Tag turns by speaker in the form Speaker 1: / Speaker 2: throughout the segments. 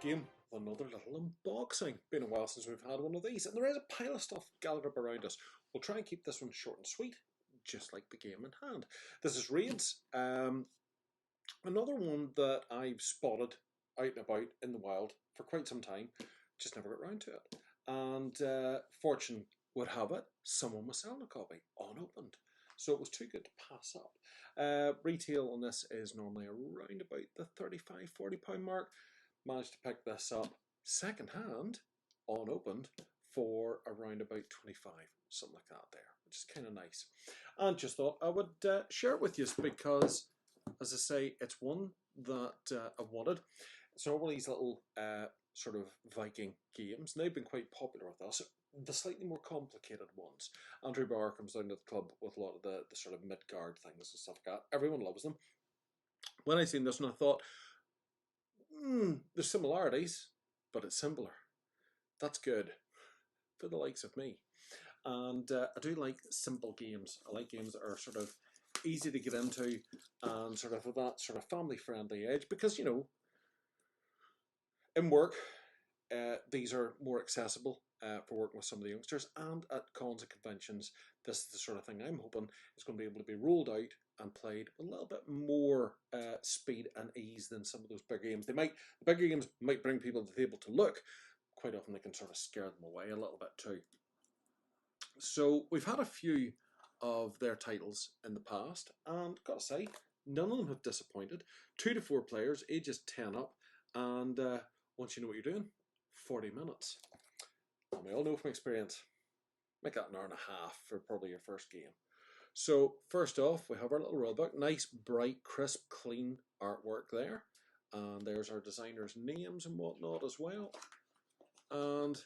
Speaker 1: again with another little unboxing. Been a while since we've had one of these, and there is a pile of stuff gathered up around us. We'll try and keep this one short and sweet, just like the game in hand. This is Raids, another one that I've spotted out and about in the wild for quite some time, just never got around to it. And fortune would have it, someone was selling a copy unopened, so it was too good to pass up. Retail on this is normally around about the £35–40 mark. Managed to pick this up second hand, unopened, for around about 25, something like that there, which is kind of nice. And just thought I would share it with you because, as I say, it's one that I wanted. It's all these little sort of Viking games, and they've been quite popular with us. The slightly more complicated ones. Andrew Barr comes down to the club with a lot of the sort of Midgard things and stuff like that. Everyone loves them. When I seen this one, I thought, there's similarities, but it's simpler. That's good for the likes of me. And I do like simple games. I like games that are sort of easy to get into and sort of with that sort of family-friendly edge, because, you know, in work, these are more accessible for working with some of the youngsters, and at cons and conventions, this is the sort of thing I'm hoping is going to be able to be rolled out and played with a little bit more speed and ease than some of those bigger games. The bigger games might bring people to the table to look. Quite often they can sort of scare them away a little bit too. So we've had a few of their titles in the past, and gotta say, none of them have disappointed. 2 to 4 players, ages 10 up, and once you know what you're doing, 40 minutes. And we all know from experience, make that an hour and a half for probably your first game. So first off, we have our little rulebook. Nice, bright, crisp, clean artwork there. And there's our designers' names and whatnot as well. And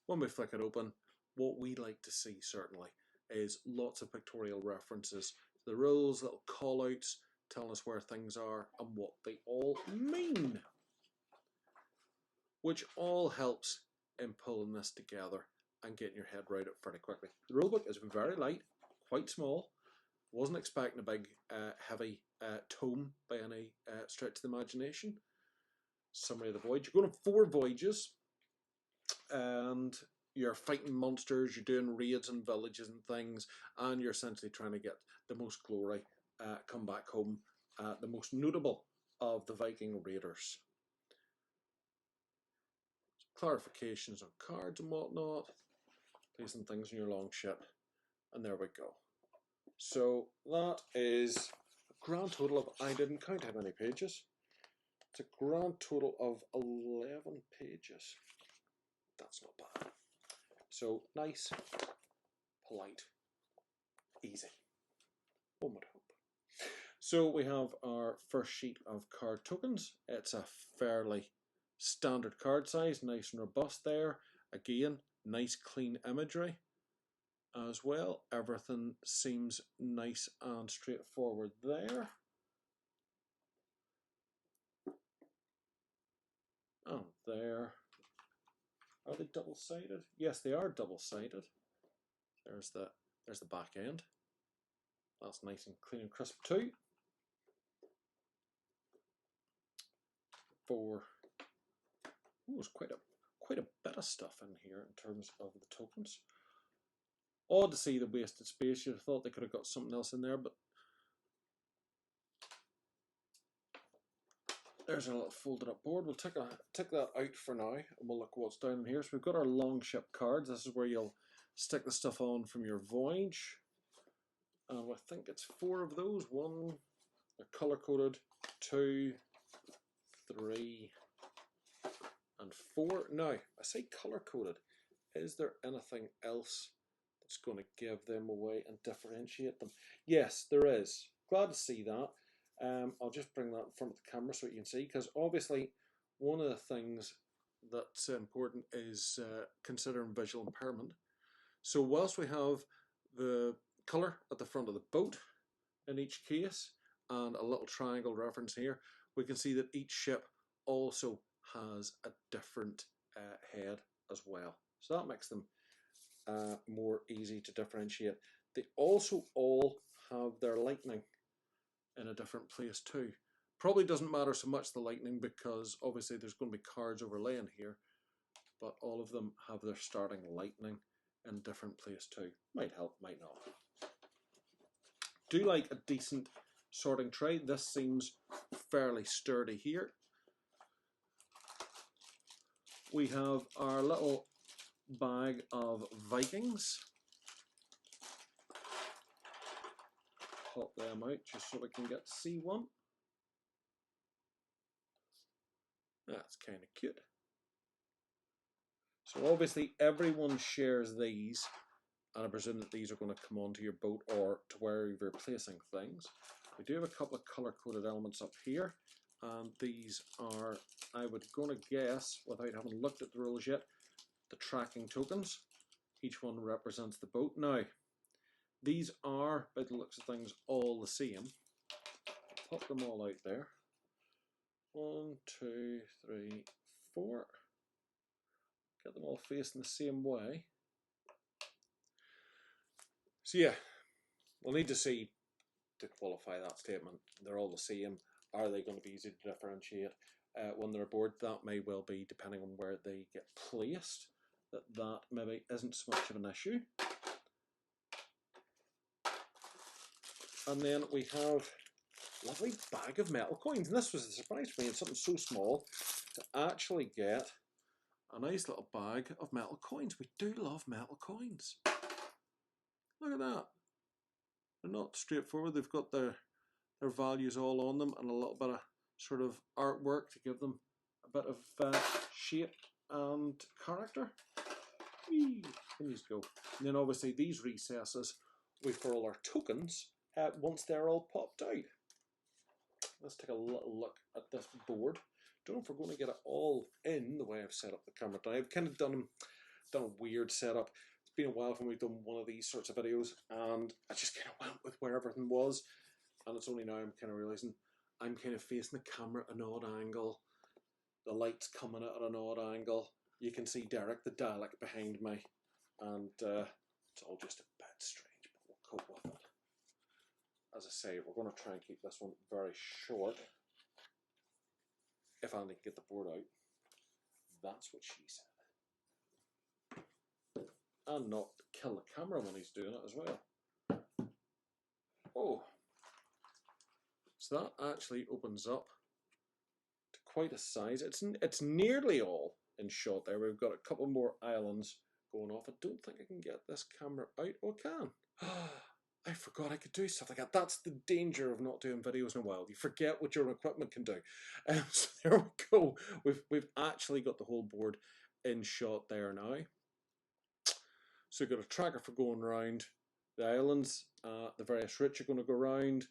Speaker 1: when we flick it open, what we like to see certainly is lots of pictorial references to the rules, little call-outs, telling us where things are and what they all mean, which all helps in pulling this together and getting your head around it fairly quickly. The rulebook is very light, quite small. Wasn't expecting a big, heavy tome by any stretch of the imagination. Summary of the voyage. You're going on 4 voyages, and you're fighting monsters, you're doing raids in villages and things, and you're essentially trying to get the most glory, come back home, the most notable of the Viking raiders. Clarifications on cards and whatnot, placing things in your long ship, and there we go. So that is a grand total of, I didn't count how many pages, it's a grand total of 11 pages. That's not bad. So nice, polite, easy, one would hope. So we have our first sheet of card tokens. It's a fairly standard card size, nice and robust there. Again, nice clean imagery as well. Everything seems nice and straightforward there. And there. Are they double-sided? Yes, they are double-sided. There's the back end. That's nice and clean and crisp too. 4. Ooh, there's quite a bit of stuff in here in terms of the tokens. Odd to see the wasted space. You'd have thought they could have got something else in there, but there's a little folded up board. We'll take that out for now, and we'll look what's down in here. So we've got our long ship cards. This is where you'll stick the stuff on from your voyage. And I think it's 4 of those. 1, they're color coded. 2, 3, and 4. Now, I say color coded. Is there anything else that's going to give them away and differentiate them? Yes, there is. Glad to see that. I'll just bring that in front of the camera so you can see, because obviously one of the things that's important is considering visual impairment. So whilst we have the colour at the front of the boat in each case and a little triangle reference here, we can see that each ship also has a different head as well. So that makes them more easy to differentiate. They also all have their lightning in a different place too. Probably doesn't matter so much the lighting because obviously there's going to be cards overlaying here, but all of them have their starting lightning in a different place too. Might help, might not. Do like a decent sorting tray. This seems fairly sturdy here. We have our little bag of Vikings. Pop them out just so we can get to see one. That's kind of cute. So obviously everyone shares these, and I presume that these are going to come onto your boat or to wherever you're placing things. We do have a couple of color-coded elements up here, and these are, I would going to guess, without having looked at the rules yet, the tracking tokens. Each one represents the boat. Now, these are, by the looks of things, all the same. Pop them all out there. 1, 2, 3, 4. Get them all facing the same way. So yeah, we'll need to see to qualify that statement. They're all the same. Are they going to be easy to differentiate when they're aboard? That may well be, depending on where they get placed. That maybe isn't so much of an issue. And then we have a lovely bag of metal coins. And this was a surprise for me. It's something so small to actually get a nice little bag of metal coins. We do love metal coins. Look at that. They're not straightforward. They've got their values all on them and a little bit of sort of artwork to give them a bit of shape and character. Whee! And you go. And then obviously these recesses, we for all our tokens once they're all popped out. Let's take a little look at this board. Don't know if we're going to get it all in the way I've set up the camera. Now, I've kind of done a weird setup. It's been a while when we've done one of these sorts of videos, and I just kind of went with where everything was. And it's only now I'm kind of realizing I'm kind of facing the camera at an odd angle. The light's coming at an odd angle. You can see Derek the Dalek behind me, and it's all just a bit strange, but we'll cope with it. As I say, we're going to try and keep this one very short. If Andy can get the board out. That's what she said. And not kill the camera when he's doing it as well. Oh. So that actually opens up to quite a size. It's nearly all in shot there. We've got a couple more islands going off. I don't think I can get this camera out. Oh, I can. I forgot I could do stuff like that. That's the danger of not doing videos in a while. You forget what your equipment can do. So there we go. We've actually got the whole board in shot there now. So we've got a tracker for going around the islands. The various routes are going to go around.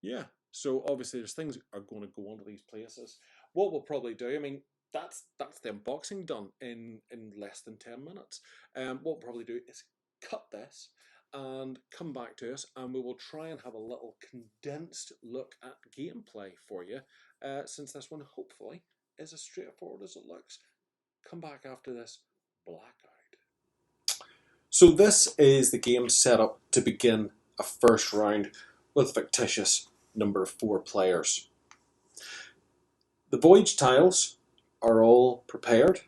Speaker 1: Yeah. So obviously there's things that are going to go onto these places. What we'll probably do, I mean, that's the unboxing done in less than 10 minutes. What we'll probably do is cut this and come back to us, and we will try and have a little condensed look at gameplay for you, since this one hopefully is as straightforward as it looks. Come back after this blackout. So this is the game setup to begin a first round with a fictitious number of 4 players. The voyage tiles are all prepared.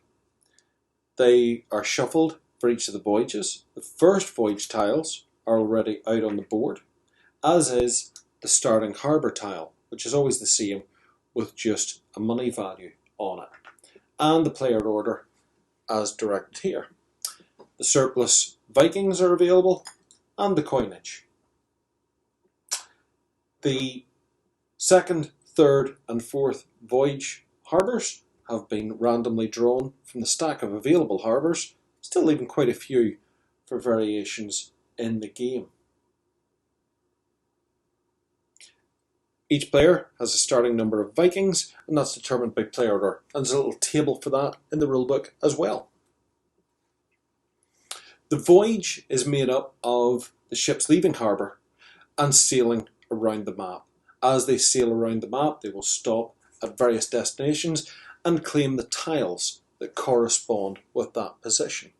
Speaker 1: They are shuffled for each of the voyages. The first voyage tiles are already out on the board, as is the starting harbour tile, which is always the same with just a money value on it, and the player order as directed here. The surplus Vikings are available, and the coinage. The second, third and fourth voyage harbours have been randomly drawn from the stack of available harbours, still leaving quite a few for variations in the game. Each player has a starting number of Vikings, and that's determined by player order, and there's a little table for that in the rulebook as well. The voyage is made up of the ships leaving harbour and sailing around the map. As they sail around the map, they will stop at various destinations and claim the tiles that correspond with that position.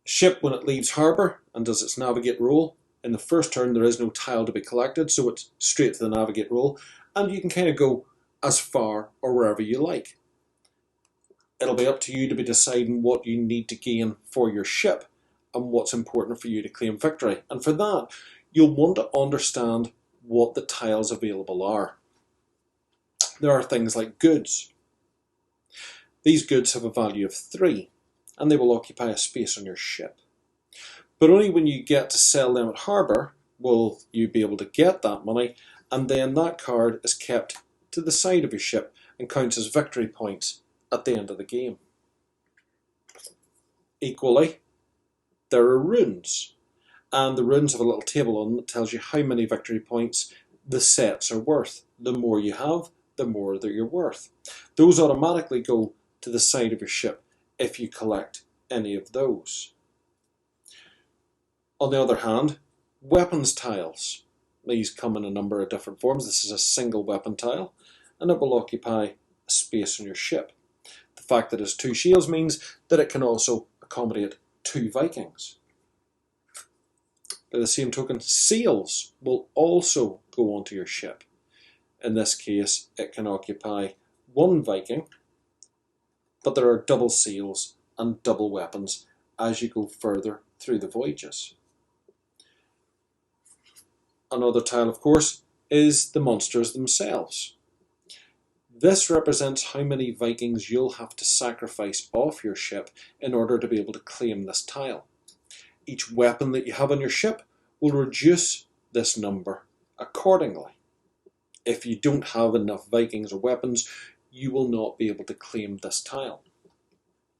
Speaker 1: A ship, when it leaves harbour and does its navigate role, In the first turn there is no tile to be collected, so it's straight to the navigate roll, and you can kind of go as far or wherever you like. It'll be up to you to be deciding what you need to gain for your ship and what's important for you to claim victory. And for that, you'll want to understand what the tiles available are. There are things like goods. These goods have a value of 3, and they will occupy a space on your ship. But only when you get to sell them at harbour will you be able to get that money, and then that card is kept to the side of your ship and counts as victory points at the end of the game. Equally, there are runes, and the runes have a little table on them that tells you how many victory points the sets are worth. The more you have, the more that you're worth. Those automatically go to the side of your ship if you collect any of those. On the other hand, weapons tiles. These come in a number of different forms. This is a single weapon tile, and it will occupy a space on your ship. The fact that it has 2 shields means that it can also accommodate 2 Vikings. By the same token, sails will also go onto your ship. In this case, it can occupy 1 Viking, but there are double sails and double weapons as you go further through the voyages. Another tile, of course, is the monsters themselves. This represents how many Vikings you'll have to sacrifice off your ship in order to be able to claim this tile. Each weapon that you have on your ship will reduce this number accordingly. If you don't have enough Vikings or weapons, you will not be able to claim this tile.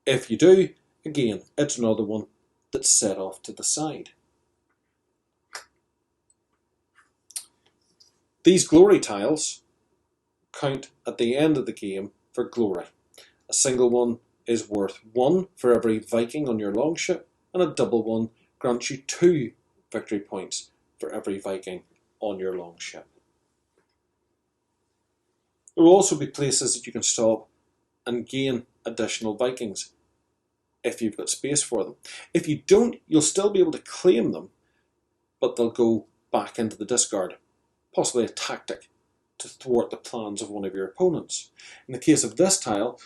Speaker 1: If you do, again, it's another one that's set off to the side. These glory tiles count at the end of the game for glory. A single one is worth 1 for every Viking on your longship, and a double one grants you 2 victory points for every Viking on your longship. There will also be places that you can stop and gain additional Vikings if you've got space for them. If you don't, you'll still be able to claim them, but they'll go back into the discard, possibly a tactic to thwart the plans of one of your opponents. In the case of this tile,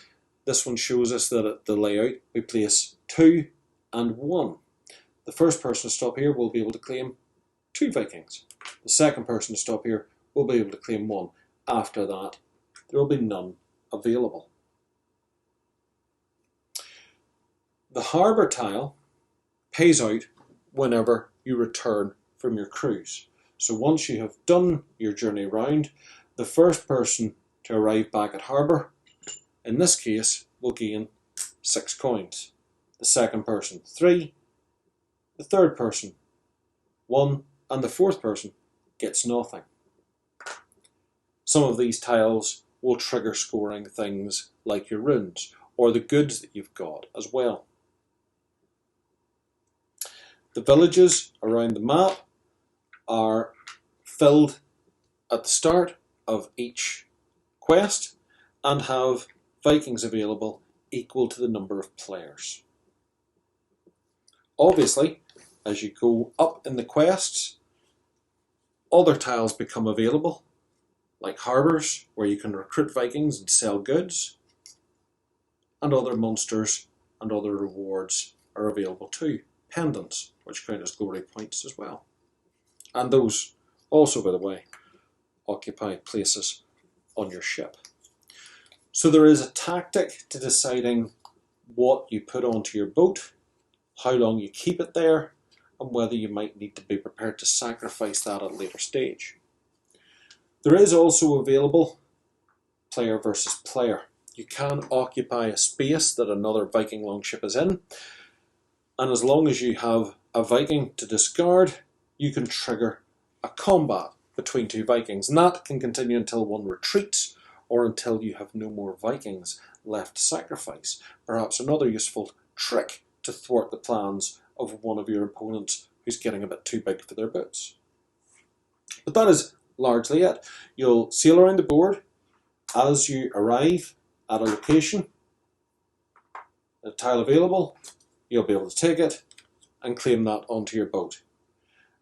Speaker 1: this one shows us that at the layout we place 2 and 1. The first person to stop here will be able to claim 2 Vikings. The second person to stop here will be able to claim 1. After that, there will be none available. The harbour tile pays out whenever you return from your cruise. So once you have done your journey round, the first person to arrive back at harbour, in this case, will gain 6 coins. The second person, 3. The third person, 1. And the fourth person gets nothing. Some of these tiles will trigger scoring things like your runes or the goods that you've got as well. The villages around the map are filled at the start of each quest and have Vikings available equal to the number of players. Obviously, as you go up in the quests, other tiles become available, like harbours, where you can recruit Vikings and sell goods, and other monsters and other rewards are available too. Pendants, which count as glory points as well. And those also, by the way, occupy places on your ship. So there is a tactic to deciding what you put onto your boat, how long you keep it there, and whether you might need to be prepared to sacrifice that at a later stage. There is also available player versus player. You can occupy a space that another Viking longship is in, and as long as you have a Viking to discard, you can trigger a combat between 2 Vikings, and that can continue until one retreats or until you have no more Vikings left to sacrifice. Perhaps another useful trick to thwart the plans of one of your opponents who's getting a bit too big for their boots. But that is largely it. You'll sail around the board as you arrive at a location, a tile available, you'll be able to take it and claim that onto your boat.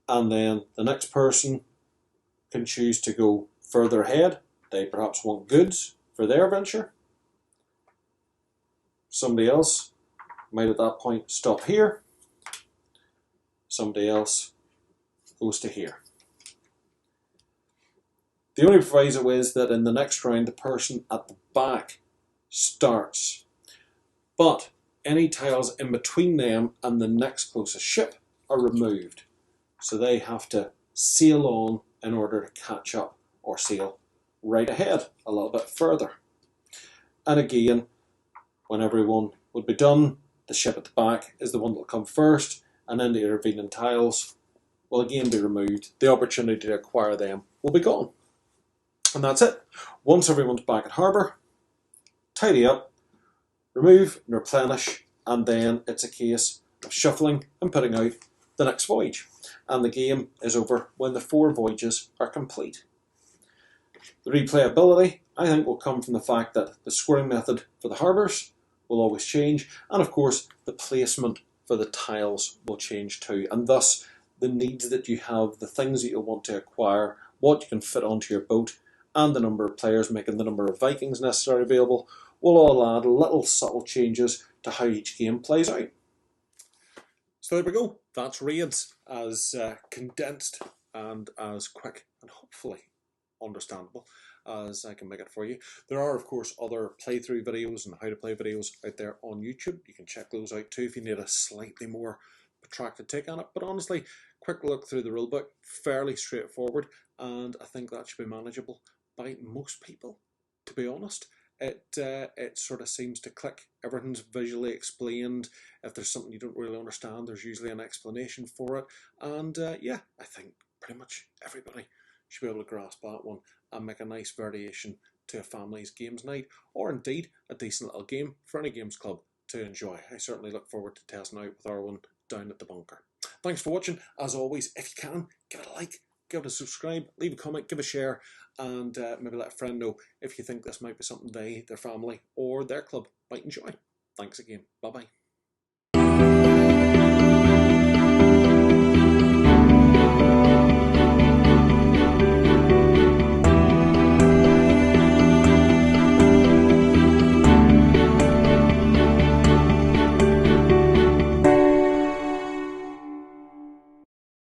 Speaker 1: and then the next person can choose to go further ahead. They perhaps want goods for their venture. Somebody else might at that point stop here. Somebody else goes to here. The only proviso is that in the next round the person at the back starts, but any tiles in between them and the next closest ship are removed, so they have to sail on in order to catch up or sail right ahead a little bit further. And again, when everyone would be done, the ship at the back is the one that will come first, and then the intervening tiles will again be removed. The opportunity to acquire them will be gone. And that's it. Once everyone's back at harbour, tidy up, remove and replenish, and then it's a case of shuffling and putting out the next voyage. And the game is over when the 4 voyages are complete. The replayability, I think, will come from the fact that the scoring method for the harbours will always change, and of course the placement for the tiles will change too, and thus the needs that you have, the things that you'll want to acquire, what you can fit onto your boat, and the number of players making the number of Vikings necessarily available will all add little subtle changes to how each game plays out. So there we go. That's Raids, as condensed and as quick and hopefully understandable as I can make it for you. There are of course other playthrough videos and how to play videos out there on YouTube. You can check those out too if you need a slightly more protracted take on it. But honestly, quick look through the rulebook, fairly straightforward, and I think that should be manageable by most people, to be honest. It sort of seems to click. Everything's visually explained. If there's something you don't really understand, there's usually an explanation for it. And yeah, I think pretty much everybody should be able to grasp that one and make a nice variation to a family's games night, or indeed a decent little game for any games club to enjoy. I certainly look forward to testing out with our one down at the bunker. Thanks for watching. As always, if you can, give it a like, give it a subscribe, leave a comment, give a share, and maybe let a friend know if you think this might be something they, their family, or their club might enjoy. Thanks again. Bye-bye.